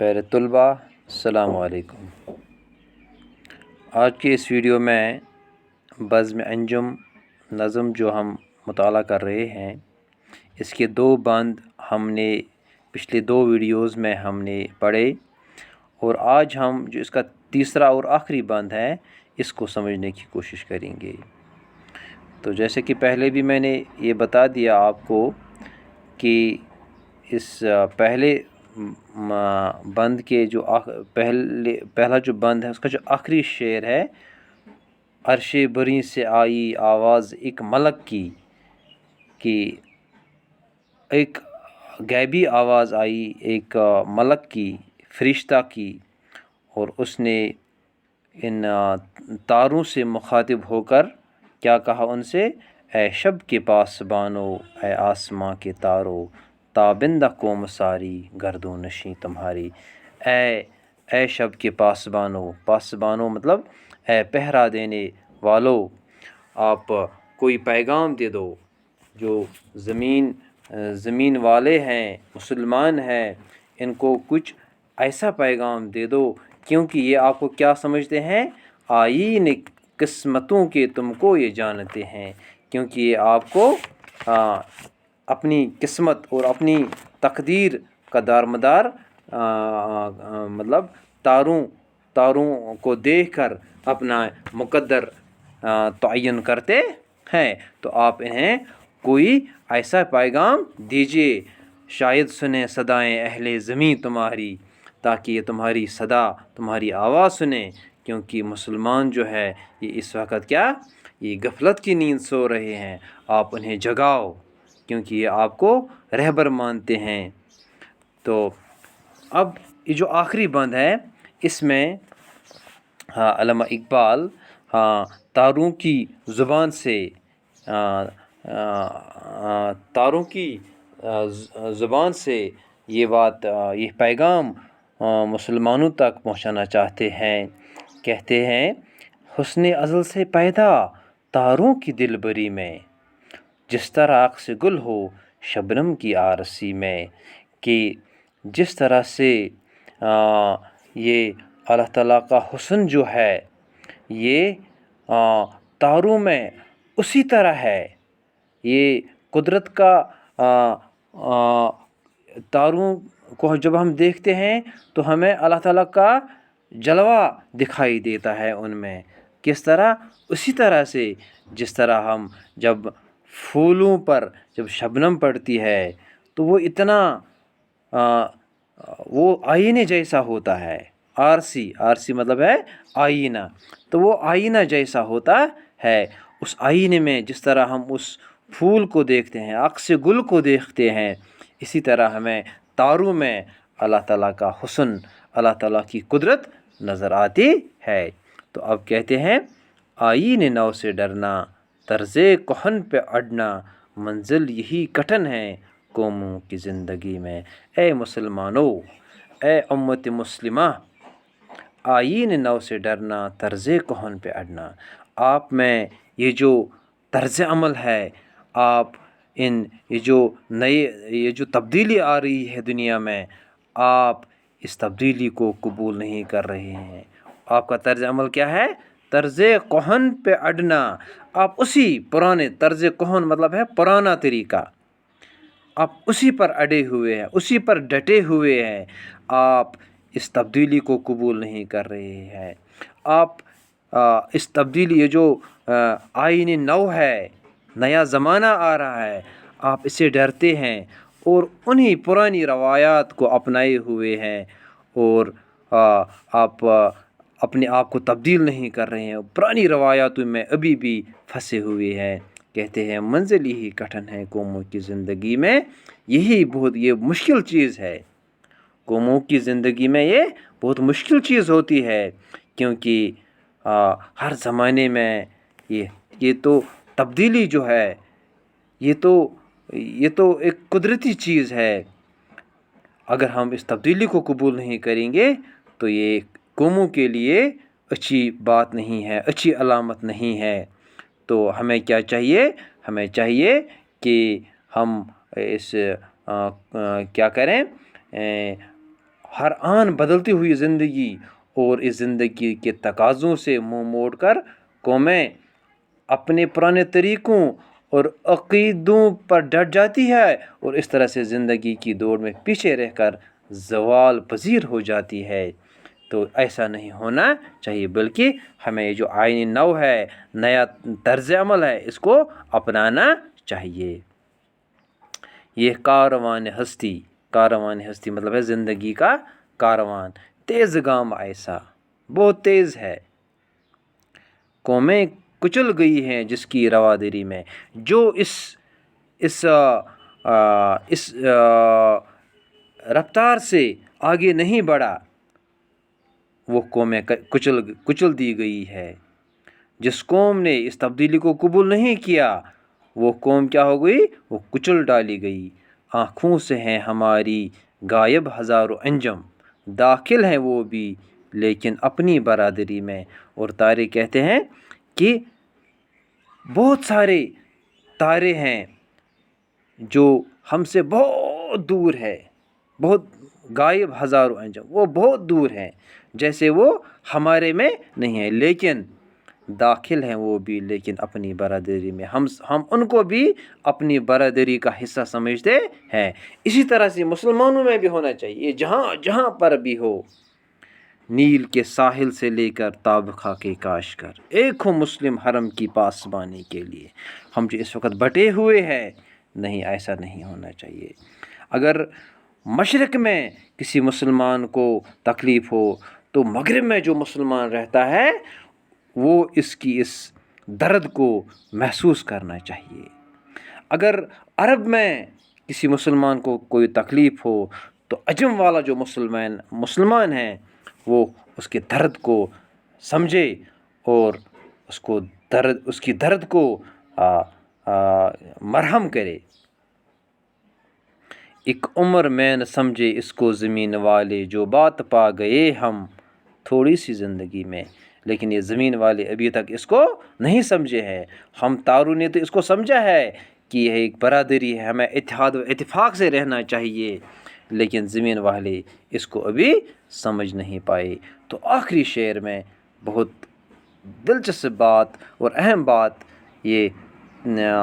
پیارے طلباء السلام علیکم۔ آج کے اس ویڈیو میں بزم انجم نظم جو ہم مطالعہ کر رہے ہیں، اس کے دو بند ہم نے پچھلے دو ویڈیوز میں ہم نے پڑھے، اور آج ہم جو اس کا تیسرا اور آخری بند ہے اس کو سمجھنے کی کوشش کریں گے۔ تو جیسے کہ پہلے بھی میں نے یہ بتا دیا آپ کو کہ اس پہلے بند کے جو پہلا جو بند ہے اس کا جو آخری شعر ہے، عرش بری سے آئی آواز ایک ملک کی، کہ ایک غیبی آواز آئی ایک ملک کی، فرشتہ کی، اور اس نے ان تاروں سے مخاطب ہو کر کیا کہا ان سے؟ اے شب کے پاسبانو، اے آسماں کے تارو، تابندہ قوم ساری گردوں نشیں تمہاری۔ اے شب کے پاسبانو، پاسبانو مطلب اے پہرا دینے والو، آپ کوئی پیغام دے دو۔ جو زمین والے ہیں، مسلمان ہیں، ان کو کچھ ایسا پیغام دے دو، کیونکہ یہ آپ کو کیا سمجھتے ہیں؟ آئین قسمتوں کے تم کو یہ جانتے ہیں، کیونکہ یہ آپ کو اپنی قسمت اور اپنی تقدیر کا دارمدار مطلب تاروں کو دیکھ کر اپنا مقدر تعین کرتے ہیں، تو آپ انہیں کوئی ایسا پیغام دیجیے، شاید سنیں صدائیں اہل زمین تمہاری، تاکہ یہ تمہاری صدا، تمہاری آواز سنیں، کیونکہ مسلمان جو ہے یہ اس وقت کیا؟ یہ غفلت کی نیند سو رہے ہیں، آپ انہیں جگاؤ، کیونکہ یہ آپ کو رہبر مانتے ہیں۔ تو اب یہ جو آخری بند ہے اس میں علامہ اقبال تاروں کی زبان سے یہ بات، یہ پیغام مسلمانوں تک پہنچانا چاہتے ہیں۔ کہتے ہیں حسن ازل سے پیدا تاروں کی دل بری میں، جس طرح عکس گل ہو شبنم کی آرسی میں، کہ جس طرح سے یہ اللہ تعالیٰ کا حسن جو ہے یہ تاروں میں اسی طرح ہے۔ یہ قدرت کا تاروں کو جب ہم دیکھتے ہیں تو ہمیں اللہ تعالیٰ کا جلوہ دکھائی دیتا ہے ان میں، کس طرح؟ اسی طرح سے جس طرح ہم جب پھولوں پر جب شبنم پڑتی ہے تو وہ اتنا وہ آئینے جیسا ہوتا ہے۔ آرسی مطلب ہے آئینہ، تو وہ آئینہ جیسا ہوتا ہے۔ اس آئینے میں جس طرح ہم اس پھول کو دیکھتے ہیں، عکس گل کو دیکھتے ہیں، اسی طرح ہمیں تاروں میں اللہ تعالیٰ کا حسن، اللہ تعالیٰ کی قدرت نظر آتی ہے۔ تو اب کہتے ہیں آئین نو سے ڈرنا، طرز کہن پہ اڑنا، منزل یہی کٹن ہے قوموں کی زندگی میں۔ اے مسلمانوں، اے امت مسلمہ، آئین نو سے ڈرنا، طرز کہن پہ اڑنا، آپ میں یہ جو طرز عمل ہے، آپ یہ جو تبدیلی آ رہی ہے دنیا میں، آپ اس تبدیلی کو قبول نہیں کر رہے ہیں۔ آپ کا طرز عمل کیا ہے؟ طرز کہن پہ اڑنا، آپ اسی پرانے طرز کہن مطلب ہے پرانا طریقہ، آپ اسی پر اڑے ہوئے ہیں، اسی پر ڈٹے ہوئے ہیں، آپ اس تبدیلی کو قبول نہیں کر رہے ہیں۔ آپ اس تبدیلی، یہ جو آئین نو ہے، نیا زمانہ آ رہا ہے، آپ اسے ڈرتے ہیں اور انہی پرانی روایات کو اپنائے ہوئے ہیں، اور آپ اپنے آپ کو تبدیل نہیں کر رہے ہیں، پرانی روایاتوں میں ابھی بھی پھنسے ہوئے ہیں۔ کہتے ہیں منزل یہی کٹھن ہے قوموں کی زندگی میں، یہ مشکل چیز ہے قوموں کی زندگی میں، یہ بہت مشکل چیز ہوتی ہے، کیونکہ ہر زمانے میں یہ تو تبدیلی جو ہے یہ تو ایک قدرتی چیز ہے۔ اگر ہم اس تبدیلی کو قبول نہیں کریں گے تو یہ قوموں کے لیے اچھی بات نہیں ہے، اچھی علامت نہیں ہے۔ تو ہمیں کیا چاہیے؟ ہمیں چاہیے کہ ہم کیا کریں؟ ہر آن بدلتی ہوئی زندگی اور اس زندگی کے تقاضوں سے منہ موڑ کر قومیں اپنے پرانے طریقوں اور عقیدوں پر ڈٹ جاتی ہے اور اس طرح سے زندگی کی دوڑ میں پیچھے رہ کر زوال پذیر ہو جاتی ہے۔ تو ایسا نہیں ہونا چاہیے، بلکہ ہمیں یہ جو آئینی نو ہے، نیا طرز عمل ہے، اس کو اپنانا چاہیے۔ یہ کاروان ہستی مطلب ہے زندگی کا کاروان، تیز گام ایسا بہت تیز ہے، قومیں کچل گئی ہیں جس کی روادری میں، جو اس رفتار سے آگے نہیں بڑھا وہ قومیں کچل دی گئی ہے۔ جس قوم نے اس تبدیلی کو قبول نہیں کیا وہ قوم کیا ہو گئی؟ وہ کچل ڈالی گئی۔ آنکھوں سے ہیں ہماری غائب ہزاروں انجم، داخل ہیں وہ بھی لیکن اپنی برادری میں۔ اور تارے کہتے ہیں کہ بہت سارے تارے ہیں جو ہم سے بہت دور ہے، بہت غائب ہزاروں انجم، وہ بہت دور ہیں، جیسے وہ ہمارے میں نہیں ہیں، لیکن داخل ہیں وہ بھی لیکن اپنی برادری میں۔ ہم ان کو بھی اپنی برادری کا حصہ سمجھتے ہیں۔ اسی طرح سے مسلمانوں میں بھی ہونا چاہیے، جہاں پر بھی ہو، نیل کے ساحل سے لے کر تاب خاک کاشگر، ایک ہو مسلم حرم کی پاسبانی کے لیے۔ ہم جو اس وقت بٹے ہوئے ہیں، نہیں، ایسا نہیں ہونا چاہیے۔ اگر مشرق میں کسی مسلمان کو تکلیف ہو تو مغرب میں جو مسلمان رہتا ہے وہ اس درد کو محسوس کرنا چاہیے۔ اگر عرب میں کسی مسلمان کو کوئی تکلیف ہو تو عجم والا جو مسلمان ہیں وہ اس کے درد کو سمجھے اور اس کی درد کو مرہم کرے۔ ایک عمر میں نہ سمجھے اس کو زمین والے، جو بات پا گئے ہم تھوڑی سی زندگی میں، لیکن یہ زمین والے ابھی تک اس کو نہیں سمجھے ہیں۔ ہم تاروں نے تو اس کو سمجھا ہے کہ یہ ایک برادری ہے، ہمیں اتحاد و اتفاق سے رہنا چاہیے، لیکن زمین والے اس کو ابھی سمجھ نہیں پائے۔ تو آخری شعر میں بہت دلچسپ بات اور اہم بات یہ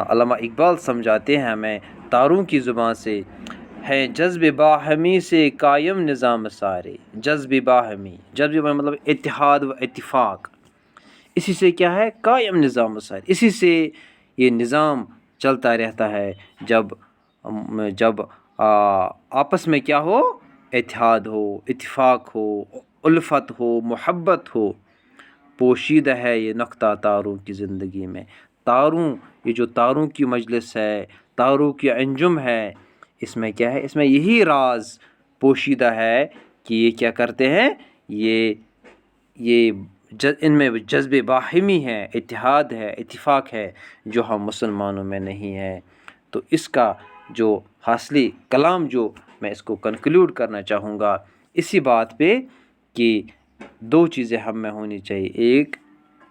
علامہ اقبال سمجھاتے ہیں ہمیں تاروں کی زبان سے، ہے جذب باہمی سے قائم نظام سارے۔ جذب باہمی مطلب اتحاد و اتفاق، اسی سے کیا ہے؟ قائم نظام سارے، اسی سے یہ نظام چلتا رہتا ہے جب آپس میں کیا ہو؟ اتحاد ہو، اتفاق ہو، الفت ہو، محبت ہو۔ پوشیدہ ہے یہ نقطہ تاروں کی زندگی میں۔ یہ جو تاروں کی مجلس ہے، تاروں کی انجم ہے، اس میں کیا ہے؟ اس میں یہی راز پوشیدہ ہے کہ یہ کیا کرتے ہیں؟ ان میں جذب باہمی ہے، اتحاد ہے، اتفاق ہے، جو ہم مسلمانوں میں نہیں ہے۔ تو اس کا جو حاصلی کلام جو میں اس کو کنکلوڈ کرنا چاہوں گا اسی بات پہ کہ دو چیزیں ہم میں ہونی چاہیے۔ ایک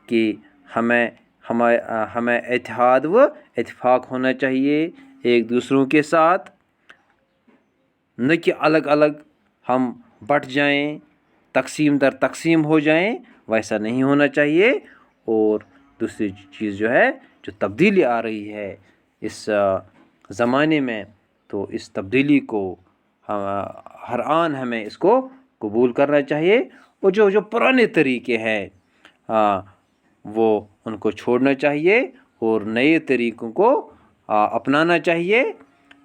کہ ہمیں اتحاد و اتفاق ہونا چاہیے ایک دوسروں کے ساتھ، نہ کہ الگ الگ ہم بٹ جائیں، تقسیم در تقسیم ہو جائیں، ویسا نہیں ہونا چاہیے۔ اور دوسری چیز جو ہے، جو تبدیلی آ رہی ہے اس زمانے میں، تو اس تبدیلی کو ہر آن ہمیں اس کو قبول کرنا چاہیے، اور جو پرانے طریقے ہیں وہ ان کو چھوڑنا چاہیے اور نئے طریقوں کو اپنانا چاہیے۔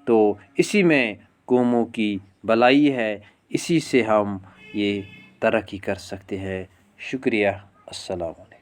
تو اسی میں قوموں کی بھلائی ہے، اسی سے ہم یہ ترقی کر سکتے ہیں۔ شکریہ، السلام علیکم۔